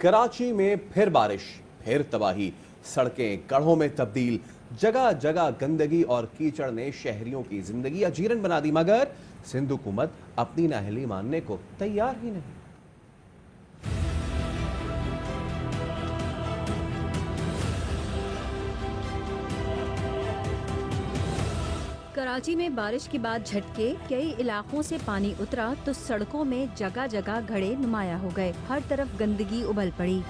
कराची में फिर बारिश, फिर तबाही, सड़कें गढ़ों में तब्दील, जगह जगह गंदगी और कीचड़ ने शहरियों की जिंदगी अजीरन बना दी, मगर सिंध हुकूमत अपनी नाअहली मानने को तैयार ही नहीं। कराची में बारिश के बाद झटके, कई इलाकों से पानी उतरा तो सड़कों में जगह जगह घड़े नुमाया हो गए, हर तरफ गंदगी उबल पड़ी।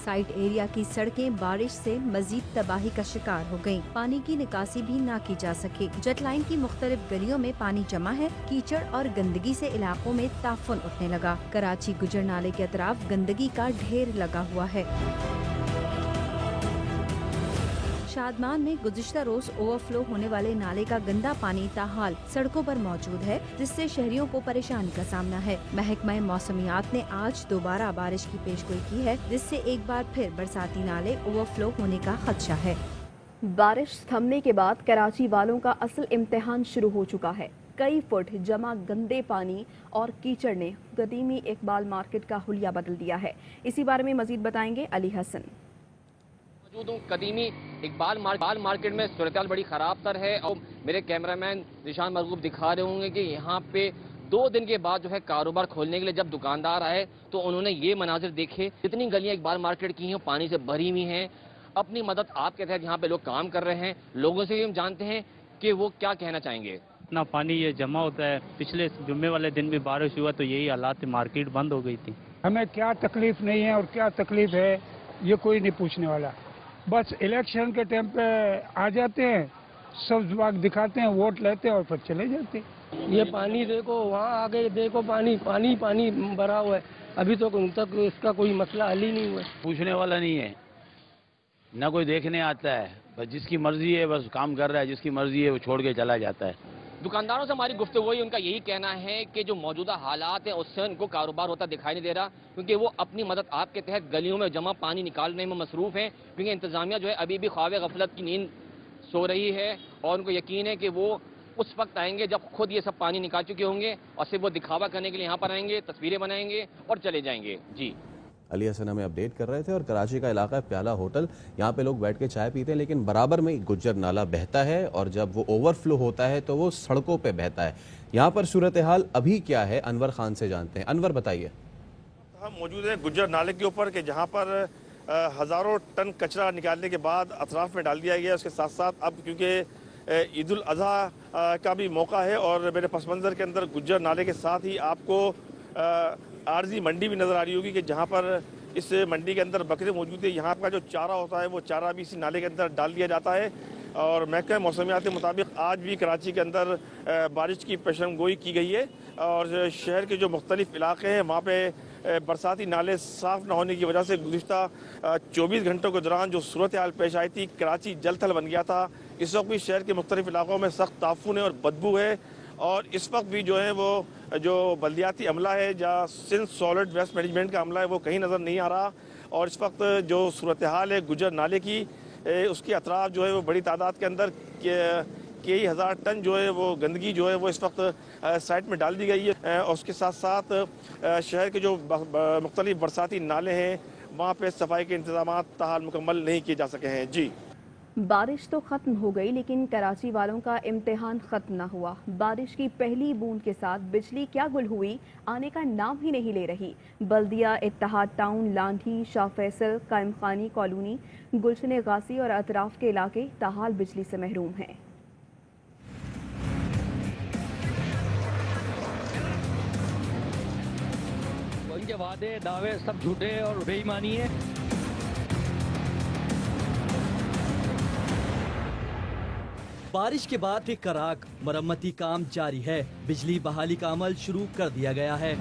साइट एरिया की सड़कें बारिश से मजीद तबाही का शिकार हो गईं। पानी की निकासी भी ना की जा सके। जेट लाइन की मुख्तलिफ गलियों में पानी जमा है। कीचड़ और गंदगी से इलाकों में ताफुन उठने लगा। कराची गुजर नाले के अतराफ गंदगी का ढेर लगा हुआ है। शादमान में गुज़िश्ता रोज ओवरफ्लो होने वाले नाले का गंदा पानी ताहाल सड़कों पर मौजूद है, जिससे शहरियों को परेशानी का सामना है। महकमा मौसमियात ने आज दोबारा बारिश की पेशगोई की है, जिससे एक बार फिर बरसाती नाले ओवरफ्लो होने का खदशा है। बारिश थमने के बाद कराची वालों का असल इम्तिहान शुरू हो चुका है। कई फुट जमा गंदे पानी और कीचड़ ने कदीमी इकबाल मार्केट का हुलिया बदल दिया है। इसी बारे में मजीद बताएंगे अली हसन। कदीमी इकबाल मार्केट में सूरत बड़ी खराब तर है और मेरे कैमरामैन निशान मरगूब दिखा रहे होंगे कि यहाँ पे 2 दिन के बाद जो है कारोबार खोलने के लिए जब दुकानदार आए तो उन्होंने ये मनाजिर देखे। जितनी गलियां इकबाल मार्केट की हैं पानी से भरी हुई हैं। अपनी मदद आपके तहत यहाँ पे लोग काम कर रहे हैं। लोगों से भी हम जानते हैं कि वो क्या कहना चाहेंगे। इतना पानी ये जमा होता है। पिछले जुम्मे वाले दिन भी बारिश हुआ तो यही हालात थी, मार्केट बंद हो गई थी। हमें क्या तकलीफ नहीं है और क्या तकलीफ है ये कोई नहीं पूछने वाला। बस इलेक्शन के टाइम पे आ जाते हैं, सब जवाब दिखाते हैं, वोट लेते हैं और फिर चले जाते हैं। ये पानी देखो, वहाँ आगे देखो, पानी भरा हुआ है। अभी तक इसका कोई मसला हल ही नहीं हुआ। पूछने वाला नहीं है, ना कोई देखने आता है। बस जिसकी मर्जी है बस काम कर रहा है, जिसकी मर्जी है वो छोड़ के चला जाता है। दुकानदारों से हमारी गुफ्तगू हुई, उनका यही कहना है कि जो मौजूदा हालात है उससे उनको कारोबार होता दिखाई नहीं दे रहा, क्योंकि वो अपनी मदद आपके तहत गलियों में जमा पानी निकालने में मसरूफ हैं। क्योंकि इंतजामिया जो है अभी भी ख्वाब गफलत की नींद सो रही है और उनको यकीन है कि वो उस वक्त आएंगे जब खुद ये सब पानी निकाल चुके होंगे और सिर्फ वो दिखावा करने के लिए यहाँ पर आएंगे, तस्वीरें बनाएंगे और चले जाएंगे। जी अली हसन हमें अपडेट कर रहे थे। और कराची का इलाका है प्याला होटल, यहाँ पे लोग बैठ के चाय पीते हैं, लेकिन बराबर में गुज्जर नाला बहता है और जब वो ओवरफ्लो होता है तो वो सड़कों पे बहता है। यहाँ पर सूरत हाल अभी क्या है, अनवर खान से जानते हैं। अनवर बताइए। हम मौजूद हैं गुज्जर नाले के ऊपर कि जहाँ पर हज़ारों टन कचरा निकालने के बाद अतराफ में डाल दिया गया। उसके साथ साथ अब क्योंकि ईद उल अज़हा का भी मौका है और मेरे पस मंज़र के अंदर गुज्जर नाले के साथ ही आपको आरजी मंडी भी नज़र आ रही होगी कि जहाँ पर इस मंडी के अंदर बकरे मौजूद है। यहाँ का जो चारा होता है वो चारा भी इसी नाले के अंदर डाल दिया जाता है। और महकमा मौसमियात के मुताबिक आज भी कराची के अंदर बारिश की पेशनगोई की गई है और शहर के जो मुख्तलिफ इलाके हैं वहाँ पे बरसाती नाले साफ़ न होने की वजह से गुज़िश्ता 24 घंटों के दौरान जो सूरत हाल पेश आई थी, कराची जल थल बन गया था। इस वक्त भी शहर के मुख्तलिफ इलाकों में सख्त ताफुन है और बदबू है। और इस वक्त भी जो है वो जो बल्दियाती अमला है या सिंध सॉलिड वेस्ट मैनेजमेंट का अमला है वो कहीं नज़र नहीं आ रहा। और इस वक्त जो सूरत हाल है गुजर नाले की, उसके अतराफ जो है वो बड़ी तादाद के अंदर कई हज़ार टन जो है वो गंदगी जो है वो इस वक्त साइड में डाल दी गई है। और उसके साथ साथ शहर के जो मुख्तलिफ बरसाती नाले हैं वहाँ पे सफाई के इंतजाम ताहाल मुकम्मल नहीं किए जा सके हैं। जी बारिश तो खत्म हो गई, लेकिन कराची वालों का इम्तिहान खत्म न हुआ। बारिश की पहली बूंद के साथ बिजली क्या गुल हुई, आने का नाम ही नहीं ले रही। बल्दिया, इत्तेहाद टाउन, लांढी, शाह फैसल, कायम खानी कॉलोनी, गुलशन गासी और अतराफ के इलाके ताहाल बिजली से महरूम हैं। उनके वादे दावे सब झूठे और बेईमानी है। बारिश के बाद फिर कराक, मरम्मती काम जारी है। बिजली बहाली का अमल शुरू कर दिया गया है,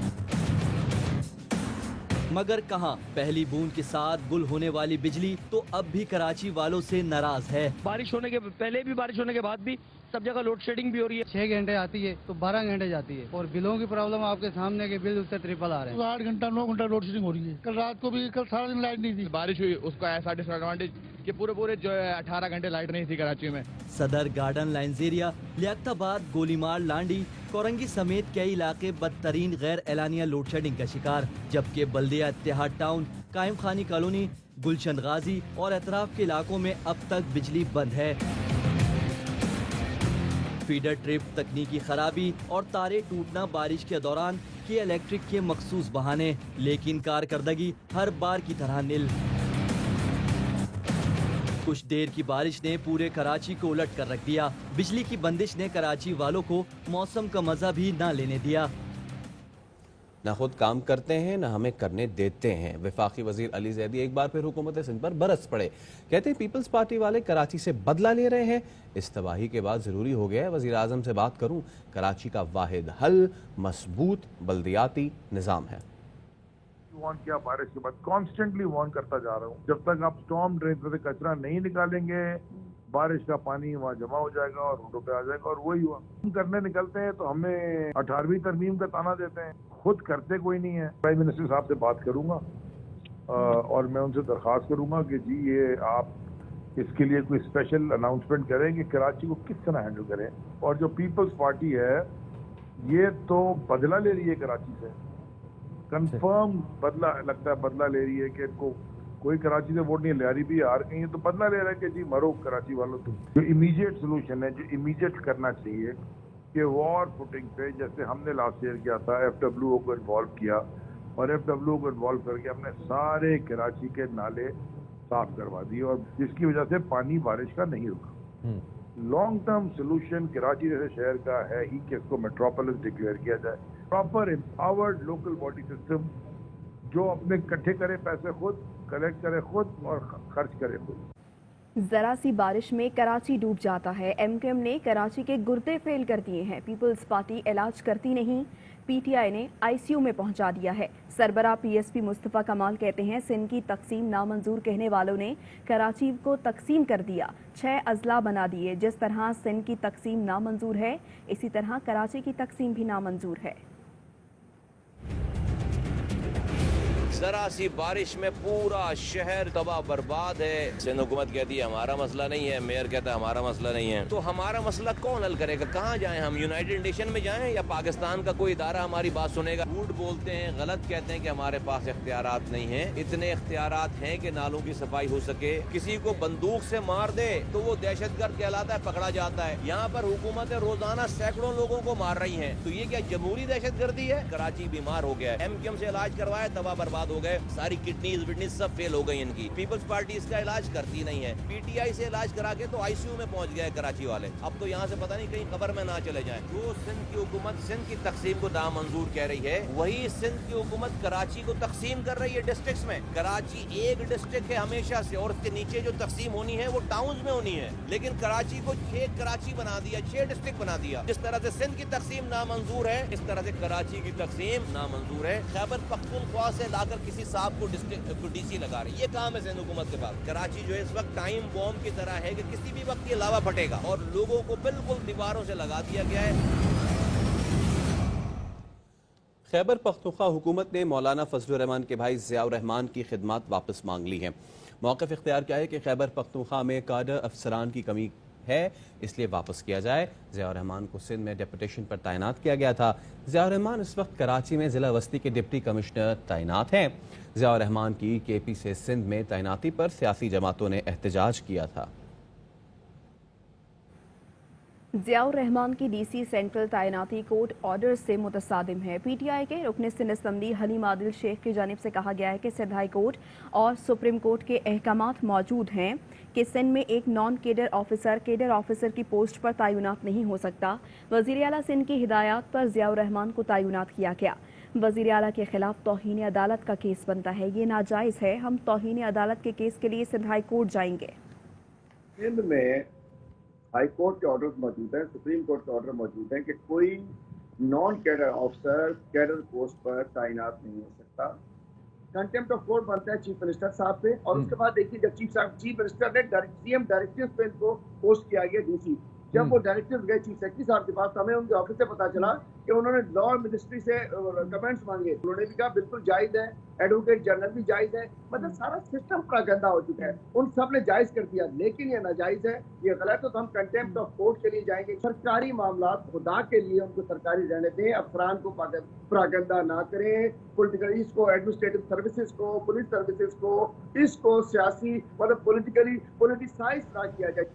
मगर कहां, पहली बूंद के साथ गुल होने वाली बिजली तो अब भी कराची वालों से नाराज है। बारिश होने के पहले भी, बारिश होने के बाद भी सब जगह लोड शेडिंग भी हो रही है। 6 घंटे आती है तो 12 घंटे जाती है, और बिलों की प्रॉब्लम आपके सामने के बिल उससे ट्रिपल आ रहे हैं। 8 घंटा 9 घंटा लोड शेडिंग हो रही है। कल रात को भी, कल सारा दिन लाइट नहीं थी। बारिश हुई उसका ऐसा डिसएडवांटेज कि पूरे जो है 18 घंटे लाइट नहीं थी कराची में। सदर गार्डन, लाइंजेरिया, लियाकताबाद, गोलीमार, लांडी, कोरंगी समेत कई इलाके बदतरीन गैर एलानिया लोड शेडिंग का शिकार, जबकि बल्दिया इत्तेहाद टाउन, कायम खानी कॉलोनी, गुलशन गाजी और अतराफ के इलाकों में अब तक बिजली बंद है। फीडर ट्रिप, तकनीकी खराबी और तारे टूटना बारिश के दौरान के इलेक्ट्रिक के मखसूस बहाने, लेकिन कारकर्दगी हर बार की तरह नील। कुछ देर की बारिश ने पूरे कराची को उलट कर रख दिया। बिजली की बंदिश ने कराची वालों को मौसम का मजा भी ना लेने दिया। ना खुद काम करते हैं ना हमें करने देते हैं। वफाकी वजीर अली जैदी एक बार फिर हुकूमत सिंध पर बरस पड़े। कहते हैं पीपल्स पार्टी वाले कराची से बदला ले रहे हैं। इस तबाही के बाद जरूरी हो गया है वजीर आजम से बात करूं। कराची का वाहिद हल मजबूत बल्दियाती निज़ाम है। वार्न किया बारिश के बाद, कॉन्स्टेंटली वार्न करता जा रहा हूँ, जब तक आप स्टॉर्म ड्रेन से कचरा नहीं निकालेंगे बारिश का पानी वहाँ जमा हो जाएगा और रोडों पे आ जाएगा। और वही हुआ, हम करने निकलते हैं तो हमें 18वीं तरमीम का ताना देते हैं, खुद करते कोई नहीं है। प्राइम मिनिस्टर साहब से बात करूंगा और मैं उनसे दरख्वास्त करूंगा कि जी ये आप इसके लिए कोई स्पेशल अनाउंसमेंट करें कि कराची को किस तरह हैंडल करें। और जो पीपल्स पार्टी है ये तो बदला ले रही है कराची से, कंफर्म बदला, लगता है बदला ले रही है कि इनको कोई कराची से वोट नहीं ले रही भी हार गई है तो बदला ले रहा है कि जी मरो कराची वालों। तुम जो इमीडिएट सोल्यूशन है, जो इमीडिएट करना चाहिए कि वॉर फुटिंग पे, जैसे हमने लास्ट ईयर किया था, FWO को इन्वॉल्व किया और FWO को इन्वॉल्व करके हमने सारे कराची के नाले साफ करवा दिए और जिसकी वजह से पानी बारिश का नहीं रुका। लॉन्ग टर्म सोल्यूशन कराची जैसे शहर का है ही कि इसको मेट्रोपोलिस डिक्लेयर किया जाए। Proper empowered local body system जो अपने इकट्ठे करे पैसे खुद, कलेक्ट करे खुद और खर्च करे खुद। जरा सी बारिश में कराची डूब जाता है। MKM ने कराची के गुर्दे फेल कर दिए हैं। पीपल्स पार्टी इलाज करती नहीं, PTI ने ICU में पहुंचा दिया है। सरबराह PSP मुस्तफ़ा कमाल कहते हैं सिंध की तकसीम नामंजूर कहने वालों ने कराची को तकसीम कर दिया, 6 अजला बना दिए। जिस तरह सिंध की तकसीम नामंजूर है इसी तरह कराची की तकसीम भी नामंजूर है। जरा सी बारिश में पूरा शहर तबाह बर्बाद है। सिंध हुकूमत कहती है हमारा मसला नहीं है, मेयर कहता है हमारा मसला नहीं है। तो हमारा मसला कौन हल करेगा? कहाँ जाएं हम? यूनाइटेड नेशन में जाएं या पाकिस्तान का कोई इदारा हमारी बात सुनेगा? झूठ बोलते हैं, गलत कहते हैं कि हमारे पास इख्तियारात नहीं है। इतने इख्तियारात हैं कि नालों की सफाई हो सके। किसी को बंदूक से मार दे तो वो दहशतगर्द कहलाता है, पकड़ा जाता है। यहाँ पर हुकूमतें रोजाना सैकड़ों लोगों को मार रही है, तो ये क्या जमहूरी दहशतगर्दी है? कराची बीमार हो गया, MKM से इलाज करवाया, तबाह बर्बाद हो गए, सारी किडनीज विडनीज सब फेल हो गई इनकी। पीपल्स पार्टी इसका इलाज करती नहीं है। PTI से इलाज करा के तो ICU में पहुंच गए कराची वाले। अब तो यहाँ से पता नहीं कहीं कब्र में ना चले जाएं। जो सिंध की हुकूमत सिंध की तकसीम को नामंजूर कह रही है, वही सिंध की हुकूमत कराची को तकसीम कर रही है डिस्ट्रिक्ट्स में। कराची एक डिस्ट्रिक्ट है हमेशा से और उसके नीचे जो तकसीम होनी है वो टाउन्स में होनी है, लेकिन कराची को 6 कराची बना दिया, 6 डिस्ट्रिक्ट बना दिया। जिस तरह से सिंध की तकसीम नामंजूर है इस तरह से कराची की तकसीम नामंजूर है। खैबर पख्तूनख्वा से लाकर किसी साहब को DC लगा रही, ये काम है सिंध हुकूमत के पास। कराची जो है इस वक्त टाइम बॉम्ब की तरह है कि किसी भी वक्त ये लावा फटेगा और लोगों को बिल्कुल दीवारों से लगा दिया गया है। खैबर पख्तूनख्वा हुकूमत ने मौलाना फजलुर रहमान के भाई ज़ियाउर रहमान की खिदमत वापस मांग ली हैं। मौक़िफ़ इख्तियार किया है कि खैबर पख्तूनख्वा में काडर अफसरान की कमी है, इसलिए वापस किया जाए। ज़ियाउर रहमान को सिंध में डेपुटेशन पर तैनात किया गया था। ज़ियाउर रहमान इस वक्त कराची में ज़िला वस्ती के डिप्टी कमिश्नर तैनात हैं। ज़ियाउर रहमान की KP से सिंध में तैनाती पर सियासी जमातों ने एहतजाज किया था। ज़ियाउर रहमान की DC सेंट्रल तैनाती कोर्ट ऑर्डर से मुतसादिम है। PTI के रुकन सिंध असम्बली हलीम आदिल शेख की जानिब से कहा गया है कि सिंध हाई कोर्ट और सुप्रीम कोर्ट के अहकामात मौजूद हैं कि सिंध में एक नॉन केडर ऑफिसर की पोस्ट पर तैनात नहीं हो सकता। वज़ीर आला सिंध की हिदायत पर ज़ियाउर रहमान को तैनात किया गया। वज़ीर आला के खिलाफ तौहीन अदालत का केस बनता है, ये नाजायज़ है। हम तौहीन अदालत के केस के लिए सिंध हाई कोर्ट जाएंगे। सिंध में हाई कोर्ट के ऑर्डर मौजूद हैं, सुप्रीम कोर्ट के ऑर्डर मौजूद हैं कि कोई non cadre officer cadre post पर तैनात नहीं हो सकता। कंटेम्प्ट ऑफ कोर्ट बनता है चीफ मिनिस्टर साहब पे और उसके बाद देखिए जब चीफ मिनिस्टर ने CM डायरेक्टिव पे इनको पोस्ट किया गया DC, جب وہ ڈائریکٹر گئے چیف سیکرٹری صاحب کے پاس تو ہمیں ان کے آفس سے پتا چلا کہ انہوں نے لا منسٹری سے کمنٹس مانگے. انہوں نے بھی کہا بالکل جائز ہے, ایڈوکیٹ جنرل بھی جائز ہے. مطلب سارا سسٹم پورا گندا ہو چکا ہے. ان سب نے جائز کر دیا, لیکن یہ ناجائز ہے, یہ غلط ہے. تو ہم کنٹیمپٹ آف کورٹ کے لیے جائیں گے. سرکاری معاملات خدا کے لیے ان کو سرکاری رہنے دیں, افسران کو پراگندہ نہ کریں. پولیٹیکل اس کو ایڈمنسٹریٹو سروسز کو, پولیس سروسز کو, اس کو سیاسی مطلب پولیٹیسائز نہ کیا جائے.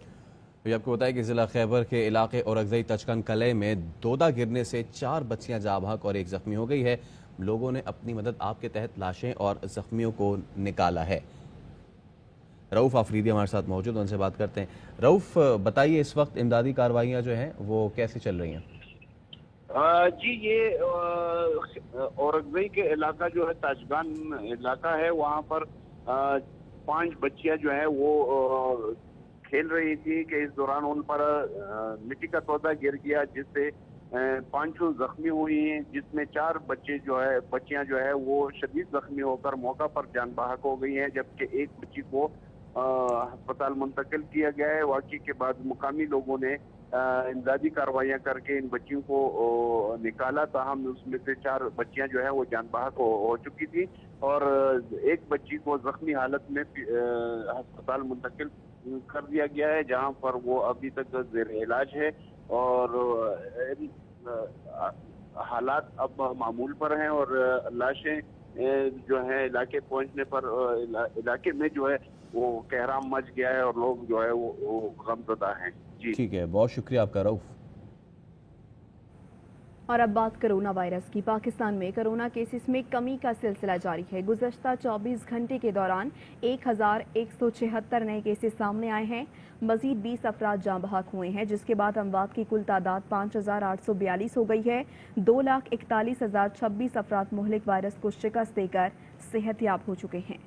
آپ کو بتائیں کہ ضلع خیبر کے علاقے اورگزئی تچکن کلے میں دودا گرنے سے 4 بچیاں جاں بحق اور 1 زخمی ہو گئی ہے. لوگوں نے اپنی مدد آپ کے تحت لاشیں اور زخمیوں کو نکالا ہے. رؤف آفریدی ہمارے ساتھ موجود, ان سے بات کرتے ہیں. رؤف, بتائیے اس وقت امدادی کارروائیاں جو ہیں وہ کیسے چل رہی ہیں؟ جی, یہ اورگزئی کے علاقہ جو ہے تاجگان علاقہ ہے, وہاں پر 5 بچیاں جو ہے وہ کھیل رہی تھی کہ اس دوران ان پر مٹی کا تودا گر گیا, جس سے 5 زخمی ہوئی ہیں, جس میں 4 بچیاں جو ہے وہ شدید زخمی ہو کر موقع پر جان بحق ہو گئی ہیں, جبکہ 1 بچی کو ہسپتال منتقل کیا گیا ہے. واقعے کے بعد مقامی لوگوں نے امدادی کارروائیاں کر کے ان بچیوں کو نکالا, تاہم اس میں سے 4 بچیاں جو ہیں وہ جان بحق ہو چکی تھی اور 1 بچی کو زخمی حالت میں ہسپتال منتقل کر دیا گیا ہے, جہاں پر وہ ابھی تک زیر علاج ہے اور حالات اب معمول پر ہیں اور لاشیں جو ہیں علاقے پہنچنے پر علاقے میں جو ہے وہ کہرام مچ گیا ہے اور لوگ جو ہے وہ غمزدہ ہیں. جی ٹھیک ہے, بہت شکریہ آپ کا رؤف. اور اب بات کرونا وائرس کی. پاکستان میں کرونا کیسز میں کمی کا سلسلہ جاری ہے. گزشتہ 24 گھنٹے کے دوران 1176 نئے کیسز سامنے آئے ہیں. مزید 20 افراد جاں بحق ہوئے ہیں, جس کے بعد اموات کی کل تعداد 5842 ہو گئی ہے. 2,41,026 افراد مہلک وائرس کو شکست دے کر صحت یاب ہو چکے ہیں.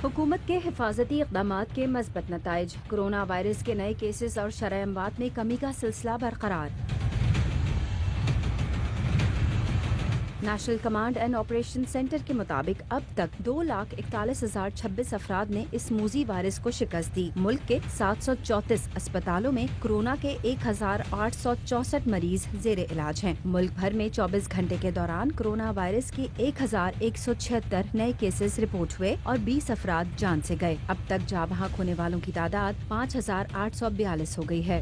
حکومت کے حفاظتی اقدامات کے مثبت نتائج. کرونا وائرس کے نئے کیسز اور شرح اموات میں کمی کا سلسلہ برقرار. National command and operation centre کے مطابق اب تک 2,41,026 افراد نے اس موذی وائرس کو شکست دی. ملک کے 734 اسپتالوں میں کورونا کے 1,864 مریض زیر علاج ہیں. ملک بھر میں 24 گھنٹے کے دوران کورونا وائرس کے 1,176 نئے کیسز رپورٹ ہوئے اور 20 افراد جان سے گئے. اب تک جاں بحق ہونے والوں کی تعداد 5,842 ہو گئی ہے.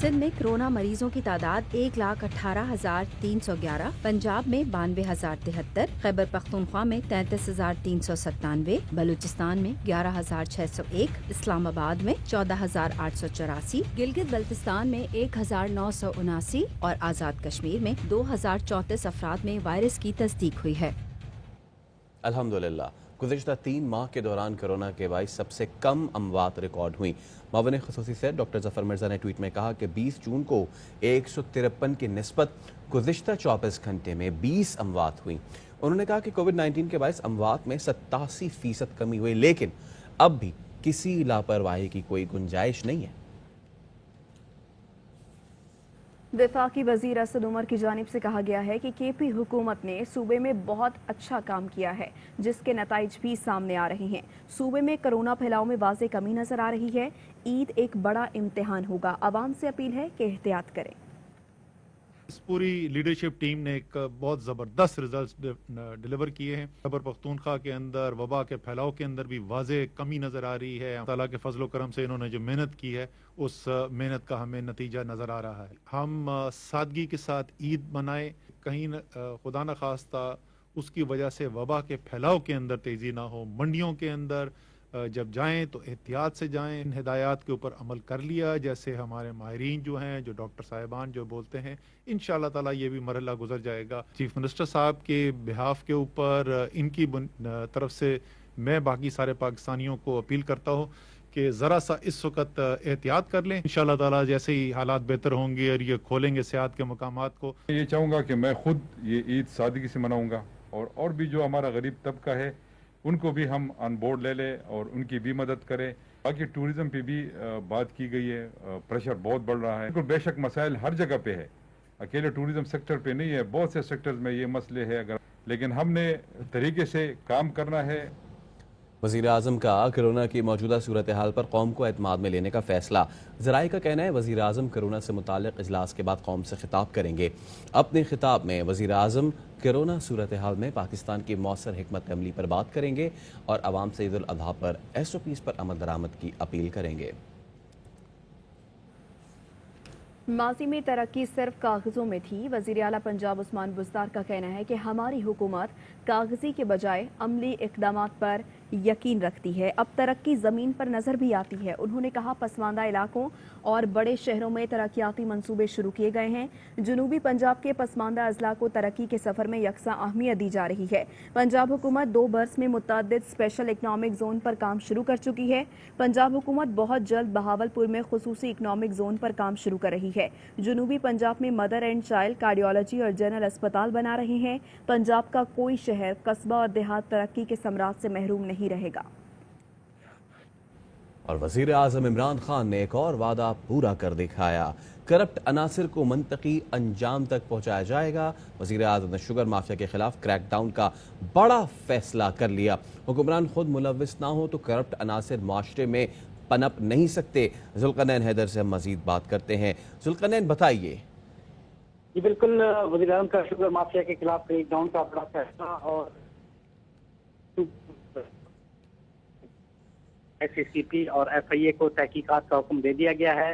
سندھ میں کرونا مریضوں کی تعداد 1,18,311, پنجاب میں 92,073, خیبر پختونخوا میں 33,397, بلوچستان میں 11,601, اسلام آباد میں 14,884, گلگت بلتستان میں 1,979 اور آزاد کشمیر میں 2,034 افراد میں وائرس کی تصدیق ہوئی ہے. الحمدللہ گزشتہ 3 ماہ کے دوران کرونا کے باعث سب سے کم اموات ریکارڈ ہوئیں. معاون خصوصی سے ڈاکٹر ظفر مرزا نے ٹویٹ میں کہا کہ 20 جون کو 153 کی نسبت گزشتہ 24 گھنٹے میں 20 اموات ہوئیں. انہوں نے کہا کہ کووڈ 19 کے باعث اموات میں 87% کمی ہوئی, لیکن اب بھی کسی لاپرواہی کی کوئی گنجائش نہیں ہے. وفاقی وزیر اسد عمر کی جانب سے کہا گیا ہے کہ کے پی حکومت نے صوبے میں بہت اچھا کام کیا ہے, جس کے نتائج بھی سامنے آ رہے ہیں. صوبے میں کرونا پھیلاؤ میں واضح کمی نظر آ رہی ہے. عید ایک بڑا امتحان ہوگا. عوام سے اپیل ہے کہ احتیاط کریں. اس پوری لیڈرشپ ٹیم نے ایک بہت زبردست ریزلٹس ڈیلیور کیے ہیں. خیبر پختونخوا کے اندر وبا کے پھیلاؤ کے اندر بھی واضح کمی نظر آ رہی ہے. تعالیٰ کے فضل و کرم سے انہوں نے جو محنت کی ہے اس محنت کا ہمیں نتیجہ نظر آ رہا ہے. ہم سادگی کے ساتھ عید منائیں, کہیں خدا نخواستہ اس کی وجہ سے وبا کے پھیلاؤ کے اندر تیزی نہ ہو. منڈیوں کے اندر جب جائیں تو احتیاط سے جائیں. ان ہدایات کے اوپر عمل کر لیا جیسے ہمارے ماہرین جو ہیں, جو ڈاکٹر صاحبان جو بولتے ہیں. انشاءاللہ تعالیٰ یہ بھی مرحلہ گزر جائے گا. چیف منسٹر صاحب کے بہاف کے اوپر ان کی طرف سے میں باقی سارے پاکستانیوں کو اپیل کرتا ہوں کہ ذرا سا اس وقت احتیاط کر لیں. انشاءاللہ تعالیٰ جیسے ہی حالات بہتر ہوں گے اور یہ کھولیں گے سیاحت کے مقامات کو. یہ چاہوں گا کہ میں خود یہ عید سادگی سے مناؤں گا اور بھی جو ہمارا غریب طبقہ ہے ان کو بھی ہم آن بورڈ لے لیں اور ان کی بھی مدد کریں. باقی ٹورزم پہ بھی بات کی گئی ہے, پریشر بہت بڑھ رہا ہے. بے شک مسائل ہر جگہ پہ ہے, اکیلے ٹورزم سیکٹر پہ نہیں ہے, بہت سے سیکٹرز میں یہ مسئلے ہے, لیکن ہم نے طریقے سے کام کرنا ہے. وزیر اعظم کا کرونا کی موجودہ صورتحال پر قوم کو اعتماد میں لینے کا فیصلہ. ذرائع کا کہنا ہے وزیر اعظم کرونا سے متعلق اجلاس کے بعد قوم سے خطاب کریں گے. اپنے خطاب میں وزیر اعظم کرونا صورتحال میں پاکستان کی مؤثر حکمت عملی پر بات کریں گے اور عوام سے عید الاضحیٰ پر SOPs پر عمل درآمد کی اپیل کریں گے. ماضی میں ترقی صرف کاغذوں میں تھی. وزیر اعلیٰ پنجاب عثمان بزدار کا کہنا ہے کہ ہماری حکومت کاغذی کے بجائے عملی اقدامات پر یقین رکھتی ہے. اب ترقی زمین پر نظر بھی آتی ہے. انہوں نے کہا پسماندہ علاقوں اور بڑے شہروں میں ترقیاتی منصوبے شروع کیے گئے ہیں. جنوبی پنجاب کے پسماندہ اضلاع کو ترقی کے سفر میں یکساں اہمیت دی جا رہی ہے. پنجاب حکومت 2 برس میں متعدد اسپیشل اکنامک زون پر کام شروع کر چکی ہے. پنجاب حکومت بہت جلد بہاولپور میں خصوصی اکنامک زون پر کام شروع کر رہی ہے. جنوبی پنجاب میں مدر اینڈ چائلڈ کارڈیالوجی اور جنرل اسپتال بنا رہے ہیں. پنجاب کا کوئی شہر، قصبہ اور دیہات ترقی کے ثمرات سے محروم نہیں رہے گا. اور وزیر اعظم عمران خان نے ایک اور وعدہ پورا کر دکھایا. کرپٹ عناصر کو منطقی انجام تک پہنچایا جائے گا. وزیر اعظم نے شوگر مافیا کے خلاف کریک ڈاؤن کا بڑا فیصلہ کر لیا. حکمران خود ملوث نہ ہو تو کرپٹ عناصر معاشرے میں پنپ نہیں سکتے. ذوالقرنین حیدر سے ہم مزید بات کرتے ہیں. ذوالقرنین بتائیے. جی بالکل، وزیر اعظم کا شوگر مافیا کے خلاف کریک ڈاؤن کا بڑا فیصلہ اور SCP اور FIA کو تحقیقات کا حکم دے دیا گیا ہے.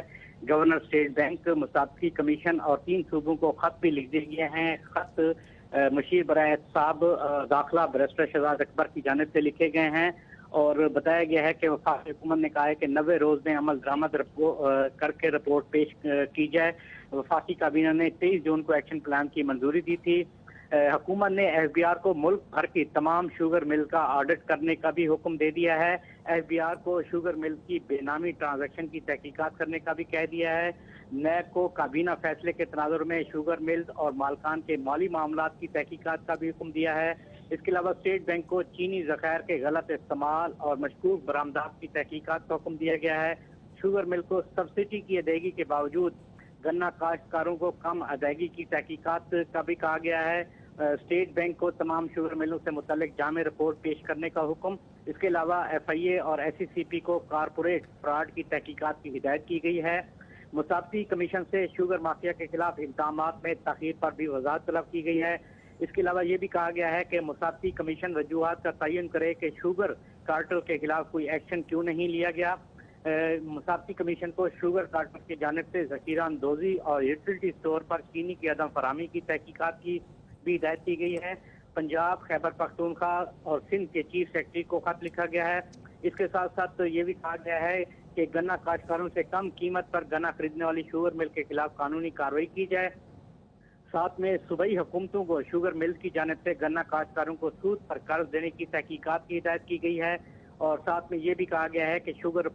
گورنر اسٹیٹ بینک، مسابقتی کمیشن اور 3 صوبوں کو خط بھی لکھ دیے گئے ہیں. خط مشیر برائے احتساب داخلہ بیرسٹر شہزاد اکبر کی جانب سے لکھے گئے ہیں اور بتایا گیا ہے کہ وفاقی حکومت نے کہا ہے کہ 90 روز میں عمل درآمد کر کے رپورٹ پیش کی جائے. وفاقی کابینہ نے 23 جون کو ایکشن پلان کی منظوری دی تھی. حکومت نے FBR کو ملک بھر کی تمام شوگر مل کا آڈٹ کرنے کا بھی حکم دے دیا ہے. FBR کو شوگر مل کی بے نامی ٹرانزیکشن کی تحقیقات کرنے کا بھی کہہ دیا ہے. نیب کو کابینہ فیصلے کے تناظر میں شوگر ملز اور مالکان کے مالی معاملات کی تحقیقات کا بھی حکم دیا ہے. اس کے علاوہ اسٹیٹ بینک کو چینی ذخائر کے غلط استعمال اور مشکوک برآمدات کی تحقیقات کا حکم دیا گیا ہے. شوگر مل کو سبسڈی کی ادائیگی کے باوجود گنا کاشتکاروں کو کم ادائیگی کی تحقیقات کا بھی کہا گیا ہے. اسٹیٹ بینک کو تمام شوگر ملوں سے متعلق جامع رپورٹ پیش کرنے کا حکم. اس کے علاوہ FIA اور SCP کو کارپوریٹ فراڈ کی تحقیقات کی ہدایت کی گئی ہے. مسابقتی کمیشن سے شوگر مافیا کے خلاف اقدامات میں تاخیر پر بھی وضاحت طلب کی گئی ہے. اس کے علاوہ یہ بھی کہا گیا ہے کہ مسابقتی کمیشن وجوہات کا تعین کرے کہ شوگر کارٹل کے خلاف کوئی ایکشن کیوں نہیں لیا گیا. مسابقتی کمیشن کو شوگر کارٹل کی جانب سے ذخیرہ اندوزی اور یوٹیلٹی اسٹور پر چینی کی عدم فراہمی کی تحقیقات کی بھی ہدایت کی گئی ہے. پنجاب، خیبر پختونخوا اور سندھ کے چیف سیکرٹری کو خط لکھا گیا ہے. اس کے ساتھ ساتھ یہ بھی کہا گیا ہے کہ گنا کاشتکاروں سے کم قیمت پر گنا خریدنے والی شوگر مل کے خلاف قانونی کارروائی کی جائے. ساتھ میں صوبائی حکومتوں کو شوگر مل کی جانب سے گنا کاشتکاروں کو سود پر قرض دینے کی تحقیقات کی ہدایت کی گئی ہے. اور ساتھ میں یہ بھی کہا گیا ہے کہ شوگر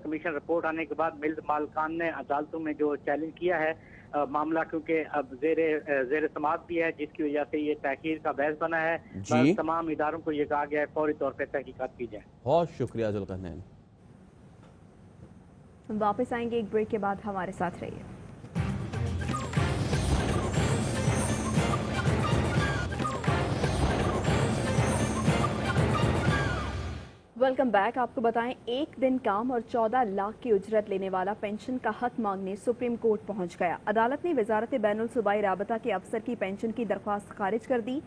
کمیشن رپورٹ آنے کے بعد مل مالکان نے عدالتوں میں جو چیلنج کیا ہے معاملہ، کیونکہ اب زیر سماعت بھی ہے، جس کی وجہ سے یہ تحقیر کا باعث بنا ہے. تمام اداروں کو یہ کہا گیا ہے فوری طور پہ تحقیقات کی جائے. بہت شکریہ ذوالقرنین. واپس آئیں گے ایک بریک کے بعد، ہمارے ساتھ رہیے. Welcome back. آپ کو بتائیں 1 دن کام اور 14 لاکھ کی اجرت لینے والا پینشن کا حق مانگنے سپریم کورٹ پہنچ گیا. عدالت نے وزارت بین الصوبائی رابطہ کے افسر کی پینشن کی درخواست خارج کر دی.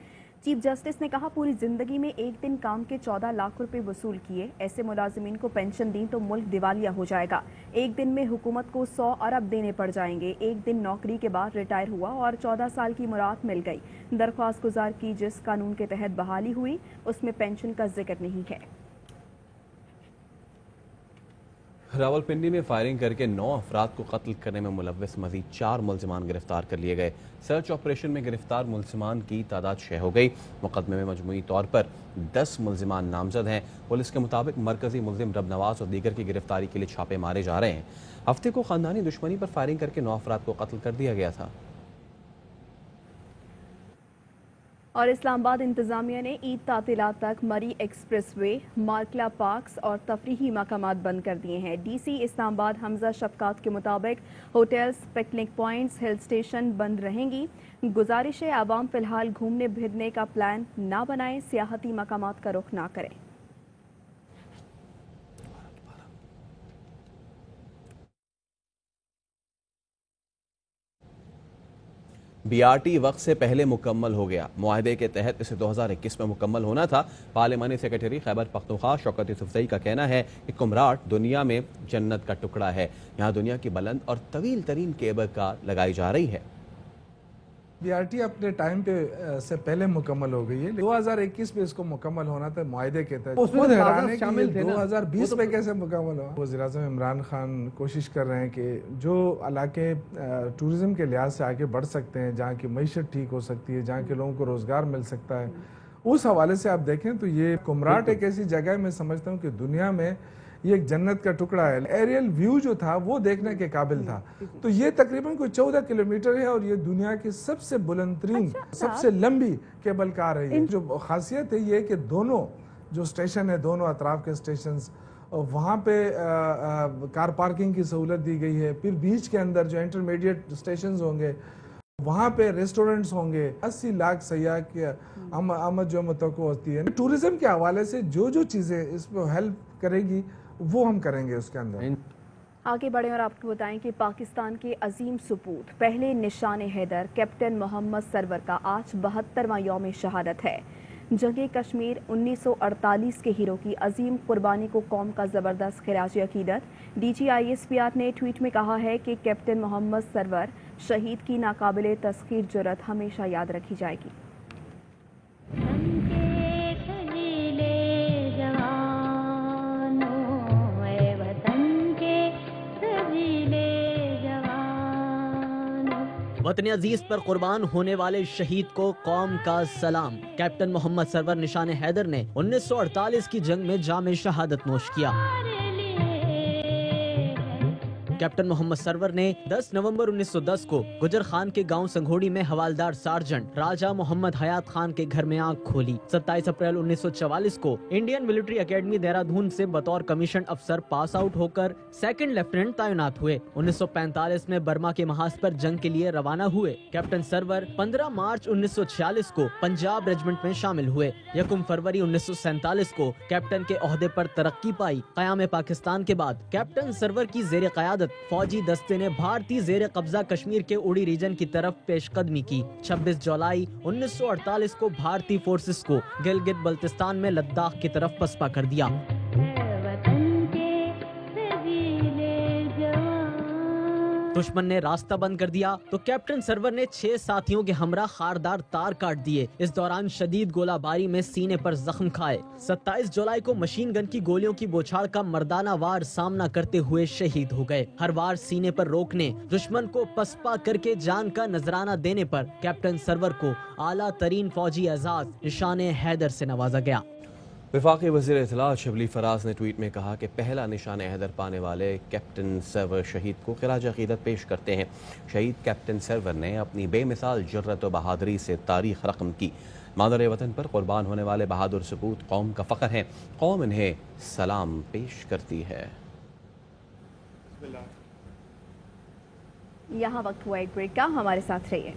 چیف جسٹس نے کہا پوری زندگی میں 1 دن کام کے 14 لاکھ روپے وصول کیے، ایسے ملازمین کو پینشن دیں تو ملک دیوالیہ ہو جائے گا. 1 دن میں حکومت کو 100 ارب دینے پڑ جائیں گے. 1 دن نوکری کے بعد ریٹائر ہوا اور 14 سال کی مراعات مل گئی. درخواست گزار کی جس قانون کے تحت بحالی ہوئی اس میں پینشن کا ذکر نہیں ہے. راولپنڈی میں فائرنگ کر کے 9 افراد کو قتل کرنے میں ملوث مزید 4 ملزمان گرفتار کر لیے گئے. سرچ آپریشن میں گرفتار ملزمان کی تعداد 6 ہو گئی. مقدمے میں مجموعی طور پر 10 ملزمان نامزد ہیں. پولیس کے مطابق مرکزی ملزم رب نواز اور دیگر کی گرفتاری کے لیے چھاپے مارے جا رہے ہیں. ہفتے کو خاندانی دشمنی پر فائرنگ کر کے 9 افراد کو قتل کر دیا گیا تھا. और इस्लामाबाद इंतजामिया ने ईद तातीलात तक मरी एक्सप्रेस वे, मार्कला पार्क्स और तफरीही मकामात बंद कर दिए हैं। डीसी इस्लामाबाद हमजा शफकात के मुताबिक hotels, picnic points, hill station बंद रहेंगी। गुजारिश है आवाम फिलहाल घूमने फिरने का प्लान ना बनाएं, सियाहती मकामात का रुख ना करें। BRT वक्त से पहले मुकम्मल हो गया। मुआहदे के तहत इसे 2021 में मुकम्मल होना था। पार्लिमानी सेक्रेटरी खैबर पख्तूनख्वा शौकत यूसुफजई का कहना है कि कुमराट दुनिया में जन्नत का टुकड़ा है। यहाँ दुनिया की बुलंद और तवील तरीन केबल कार लगाई जा रही है। BRT अपने टाइम पे से पहले मुकम्मल हो गई है। 2021 में इसको मुकम्मल होना था मुआहदे के तहत। उसमें शामिल थे 2020 में कैसे मुकम्मल हुआ। वज़ीर-ए-आज़म इमरान खान कोशिश कर रहे हैं कि जो इलाके टूरिज्म के लिहाज से आगे बढ़ सकते हैं, जहाँ की मईशत ठीक हो सकती है, जहाँ के लोगों को रोज़गार मिल सकता है, उस हवाले से आप देखें तो ये कुमराट एक ऐसी जगह मैं समझता हूँ कि दुनिया में ये एक जन्नत का टुकड़ा है। एरियल व्यू जो था वो देखने के काबिल था। तो ये तकरीबन कोई 14 किलोमीटर है और ये दुनिया की सबसे बुलंदतरीन, सबसे लंबी केबल कार है। जो खासियत है ये कि दोनों जो स्टेशन है, दोनों अतराफ के स्टेशन, वहाँ पे कार पार्किंग की सहूलत दी गई है। फिर बीच के अंदर जो इंटरमीडिएट स्टेशन होंगे वहाँ पे रेस्टोरेंट्स होंगे। 80 लाख सयाह की आमद जो मुतवक्को होती है। टूरिज्म के हवाले से जो जो चीज़ें इसमें हेल्प करेगी वो हम करेंगे उसके अंदर। आगे बढ़े और आपको बताएं कि पाकिस्तान के अजीम सपूत पहले निशान हैदर कैप्टन मोहम्मद सरवर का आज 72वां यौम शहादत है। जंग कश्मीर 1948 के हीरो की अजीम कुर्बानी को कौम का ज़बरदस्त खिराज अकीदत। DGISPR ने ट्वीट में कहा है कि कैप्टन मोहम्मद सरवर शहीद की नाकाबिले तस्खीर जुर्रत हमेशा याद रखी जाएगी। वतन अजीज पर कुर्बान होने वाले शहीद को कौम का सलाम। कैप्टन मोहम्मद सरवर निशान हैदर ने 1948 की जंग में जाम शहादत नोश किया। कैप्टन मोहम्मद सरवर ने 10 नवंबर 1910 को गुजर खान के गांव संघोड़ी में हवालदार सार्जेंट राजा मोहम्मद हयात खान के घर में आंख खोली। 27 अप्रैल 1944 को इंडियन मिलिट्री एकेडमी देहरादून से बतौर कमीशन अफसर पास आउट होकर सेकंड लेफ्टिनेंट तैनात हुए। 1945 में बर्मा के महाज पर जंग के लिए रवाना हुए। कैप्टन सरवर 15 मार्च 1946 को पंजाब रेजिमेंट में शामिल हुए। 1 फरवरी 1947 को कैप्टन के ओहदे पर तरक्की पाई। क़याम पाकिस्तान के बाद कैप्टन सरवर की जेर क़यादत फौजी दस्ते ने भारतीय जेर कब्जा कश्मीर के उड़ी रीजन की तरफ पेशकदमी की। 26 जुलाई 1948 को भारतीय फोर्सेस को गिलगित बल्तिस्तान में लद्दाख की तरफ पसपा कर दिया। दुश्मन ने रास्ता बंद कर दिया तो कैप्टन सरवर ने 6 साथियों के हमरा खारदार तार काट दिए। इस दौरान शदीद गोलाबारी में सीने पर जख्म खाए। 27 जुलाई को मशीन गन की गोलियों की बौछार का मर्दाना वार सामना करते हुए शहीद हो गए। हर वार सीने पर रोकने, दुश्मन को पसपा करके जान का नजराना देने पर कैप्टन सरवर को आला तरीन फौजी एजाज निशान हैदर से नवाजा गया। वफाकी वज़ीर इत्तलात शिबली फराज ने ट्वीट में कहा कि पहला निशान हैदर पाने वाले कैप्टन सरवर शहीद को खिराज अकीदत पेश करते हैं। शहीद कैप्टन सरवर ने अपनी बेमिसाल जुर्रत व बहादुरी से तारीख रकम की। मादर वतन पर कुर्बान होने वाले बहादुर सपूत कौम का फ़ख्र हैं। कौम इन्हें सलाम पेश करती है। यहाँ वक्त हुआ एक ब्रेक का, हमारे साथ रहिए।